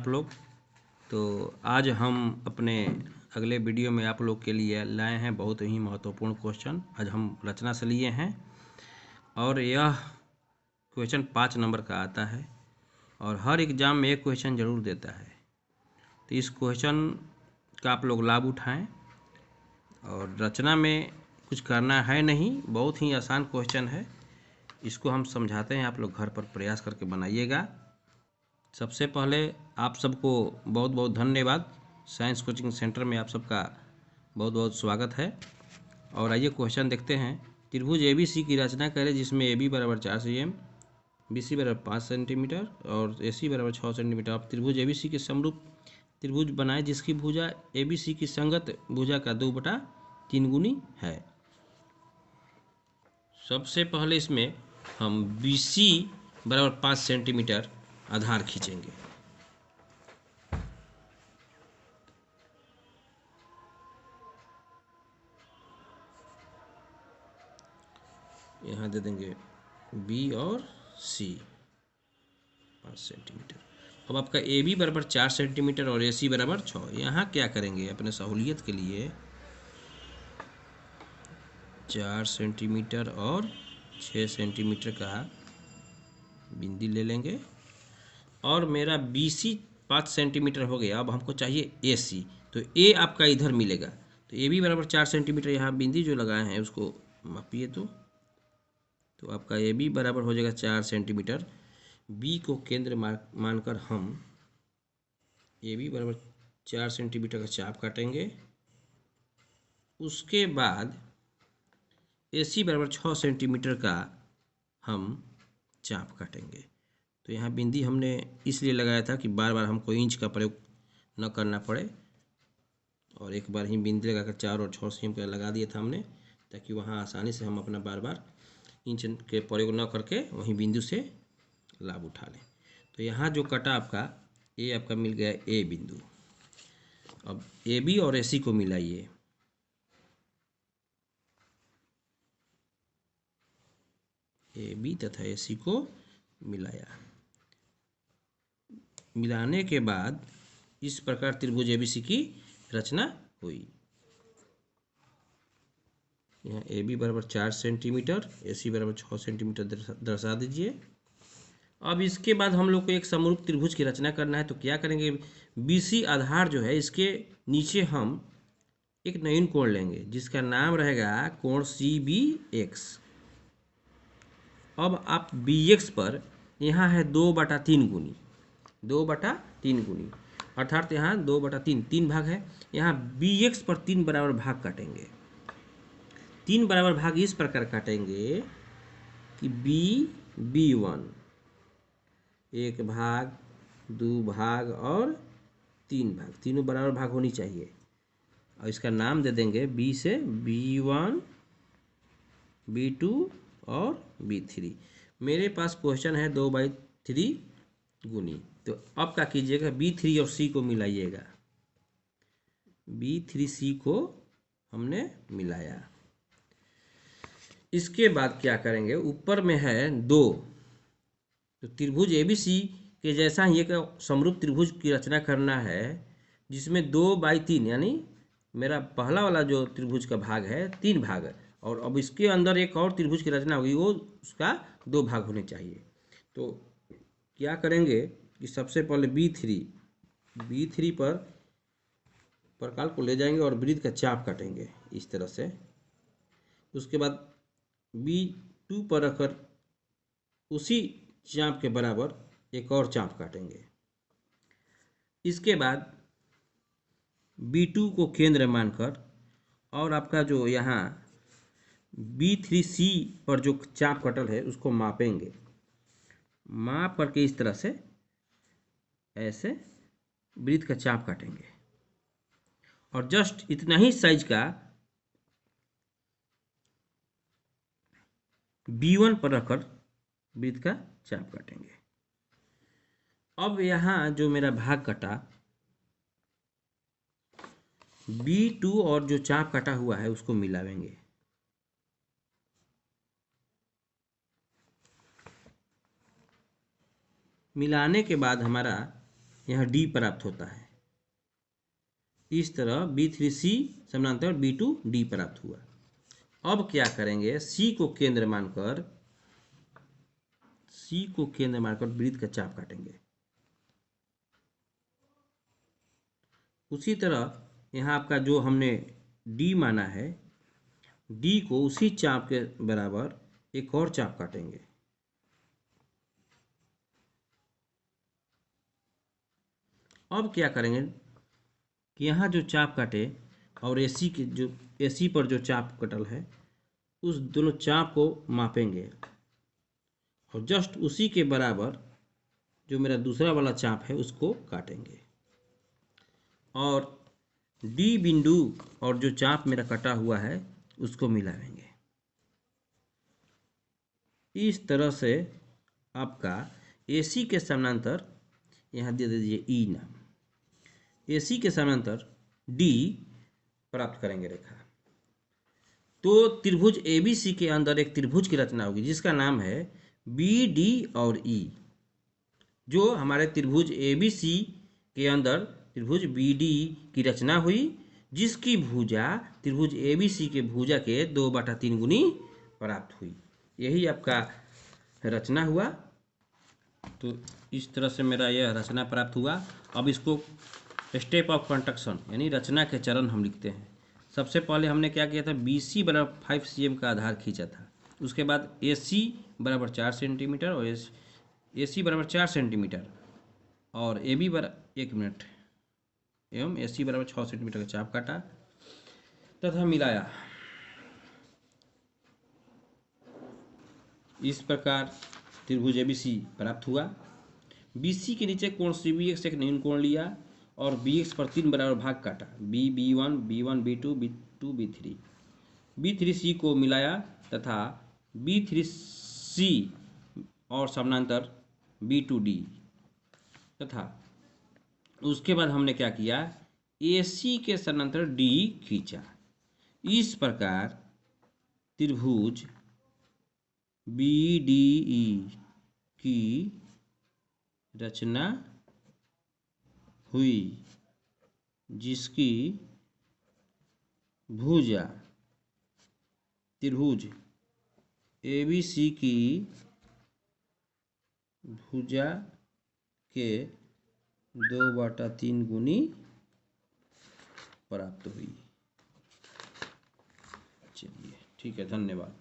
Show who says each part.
Speaker 1: आप लोग। तो आज हम अपने अगले वीडियो में आप लोग के लिए लाए हैं बहुत ही महत्वपूर्ण क्वेश्चन। आज हम रचना से लिए हैं और यह क्वेश्चन 5 नंबर का आता है और हर एग्ज़ाम में एक क्वेश्चन ज़रूर देता है। तो इस क्वेश्चन का आप लोग लाभ उठाएं और रचना में कुछ करना है नहीं, बहुत ही आसान क्वेश्चन है। इसको हम समझाते हैं, आप लोग घर पर प्रयास करके बनाइएगा। सबसे पहले आप सबको बहुत बहुत धन्यवाद। साइंस कोचिंग सेंटर में आप सबका बहुत बहुत स्वागत है। और आइए क्वेश्चन देखते हैं। त्रिभुज ABC की रचना करें जिसमें AB बराबर 4 cm, BC बराबर 5 सेंटीमीटर और AC बराबर 6 सेंटीमीटर। आप त्रिभुज ABC के समरूप त्रिभुज बनाए जिसकी भुजा ABC की संगत भुजा का 2/3 गुनी है। सबसे पहले इसमें हम BC बराबर 5 सेंटीमीटर आधार खींचेंगे। यहाँ दे देंगे B और C 5 सेंटीमीटर। अब आपका AB बराबर 4 सेंटीमीटर और AC बराबर 6। यहाँ क्या करेंगे अपने सहूलियत के लिए 4 सेंटीमीटर और 6 सेंटीमीटर का बिंदी ले लेंगे और मेरा BC 5 सेंटीमीटर हो गया। अब हमको चाहिए AC, तो A आपका इधर मिलेगा। तो AB बराबर 4 सेंटीमीटर यहाँ बिंदी जो लगाए हैं उसको मापिए तो आपका AB बराबर हो जाएगा 4 सेंटीमीटर। B को केंद्र मानकर हम AB बराबर 4 सेंटीमीटर का चाप काटेंगे। उसके बाद AC बराबर 6 सेंटीमीटर का हम चाप काटेंगे। तो यहाँ बिंदी हमने इसलिए लगाया था कि बार बार हमको इंच का प्रयोग न करना पड़े और एक बार ही बिंदी लगाकर 4 और 6 सेंटीमीटर का लगा दिया था हमने, ताकि वहाँ आसानी से हम अपना बार बार इंच के प्रयोग न करके वहीं बिंदु से लाभ उठा लें। तो यहाँ जो कटा आपका A आपका मिल गया A बिंदु। अब AB और AC को मिलाइए। AB तथा AC को मिलाया। मिलाने के बाद इस प्रकार त्रिभुज ABC की रचना हुई। यहाँ AB बराबर 4 सेंटीमीटर, AC बराबर 6 सेंटीमीटर दर्शा दीजिए। अब इसके बाद हम लोग को एक समरूप त्रिभुज की रचना करना है। तो क्या करेंगे, BC आधार जो है इसके नीचे हम एक नवीन कोण लेंगे जिसका नाम रहेगा कोण CBX। अब आप BX पर यहाँ है 2/3 गुनी, 2/3 गुनी अर्थात यहाँ 2/3 3 भाग है। यहाँ BX पर 3 बराबर भाग काटेंगे। 3 बराबर भाग इस प्रकार काटेंगे कि B1 1 भाग, 2 भाग और 3 भाग, तीनों बराबर भाग होनी चाहिए। और इसका नाम दे देंगे B से B1, B2 और B3। मेरे पास क्वेश्चन है 2/3 गुनी, तो अब क्या कीजिएगा B3 और C को मिलाइएगा। B3C को हमने मिलाया। इसके बाद क्या करेंगे, ऊपर में है 2, तो त्रिभुज ABC के जैसा ही एक समरूप त्रिभुज की रचना करना है जिसमें 2/3 यानी मेरा पहला वाला जो त्रिभुज का भाग है 3 भाग, और अब इसके अंदर एक और त्रिभुज की रचना होगी, वो उसका 2 भाग होने चाहिए। तो क्या करेंगे कि सबसे पहले B3 पर प्रकाल को ले जाएंगे और वृत्त का चाप काटेंगे इस तरह से। उसके बाद B2 पर रखकर उसी चाप के बराबर एक और चाप काटेंगे। इसके बाद B2 को केंद्र मानकर और आपका जो यहाँ B3C पर जो चाप कटल है उसको मापेंगे। माप करके इस तरह से ऐसे वृत्त का चाप काटेंगे और जस्ट इतना ही साइज का B1 पर रखकर वृत्त का चाप काटेंगे। अब यहाँ जो मेरा भाग कटा B2 और जो चाप कटा हुआ है उसको मिलावेंगे। मिलाने के बाद हमारा यहाँ डी प्राप्त होता है। इस तरह B3C समानांतर B2D प्राप्त हुआ। अब क्या करेंगे, C को केंद्र मानकर वृत्त का चाप काटेंगे। उसी तरह यहाँ आपका जो हमने D माना है, D को उसी चाप के बराबर एक और चाप काटेंगे। अब क्या करेंगे कि यहाँ जो चाप काटे और AC पर जो चाप कटल है, उस दोनों चाप को मापेंगे और जस्ट उसी के बराबर जो मेरा दूसरा वाला चाप है उसको काटेंगे और D बिंदु और जो चाप मेरा कटा हुआ है उसको मिलाएंगे। इस तरह से आपका AC के समानांतर यहाँ दे दीजिए E नाम, AC के समानांतर D प्राप्त करेंगे रेखा। तो त्रिभुज ABC के अंदर एक त्रिभुज की रचना होगी जिसका नाम है BD और E। जो हमारे त्रिभुज ABC के अंदर त्रिभुज BD की रचना हुई, जिसकी भुजा त्रिभुज ABC के भुजा के 2/3 गुनी प्राप्त हुई। यही आपका रचना हुआ। तो इस तरह से मेरा यह रचना प्राप्त हुआ। अब इसको स्टेप ऑफ कंस्ट्रक्शन यानी रचना के चरण हम लिखते हैं। सबसे पहले हमने क्या किया था, BC बराबर 5 cm का आधार खींचा था। उसके बाद AC बराबर 4 सेंटीमीटर और AC बराबर 4 सेंटीमीटर और AB बराबर 1 मिनट एवं AC बराबर 6 सेंटीमीटर का चाप काटा तथा मिलाया। इस प्रकार त्रिभुज ABC प्राप्त हुआ। BC के नीचे कोण CBX एक न्यून कोण लिया और BX पर 3 बराबर भाग काटा, B1, B1, B2, B2, B3। B3C को मिलाया तथा B3C और समानांतर B2D तथा उसके बाद हमने क्या किया, AC के समानांतर D खींचा। इस प्रकार त्रिभुज BDE की रचना हुई, जिसकी भुजा त्रिभुज ABC की भुजा के 2/3 गुनी प्राप्त हुई। चलिए ठीक है, धन्यवाद।